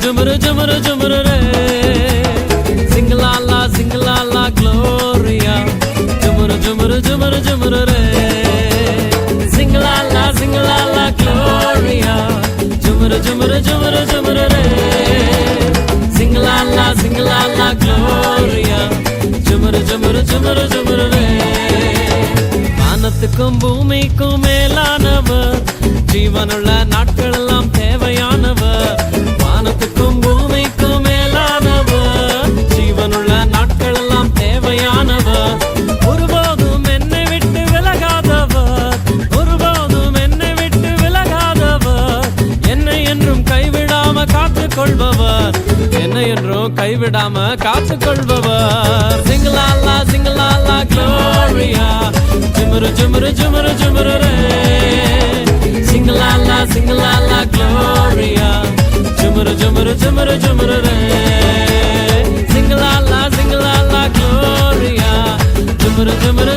Jumru jumru jumru re, sing la la gloria. Jumru jumru jumru jumru re, sing la la gloria. Jumru jumru jumru jumru re, sing la la gloria. Jumru jumru jumru jumru re. வானத்துக்கும் பூமிக்கும் மேலானவர், ஜீவனுள்ள நாட்கள் எல்லாம் தேவையானவர். வானத்துக்கும் பூமிக்கும் மேலானவர், ஜீவனுள்ள நாட்கள் எல்லாம் தேவையானவர். ஒருபோதும் என்னை விட்டு விலகாதவர், ஒருபோதும் என்னை விட்டு விலகாதவர். என்னை என்றும் கைவிடாம காத்துக்கொள்பவர், என்னை என்றும் கைவிடாம காத்துக்கொள்பவர். சிங்கலாலா சிங்கலாலா gloria. Jumru jumru jumru jumru re, sing la la gloria. Jumru jumru jumru jumru re, sing la la gloria. Jumru jumru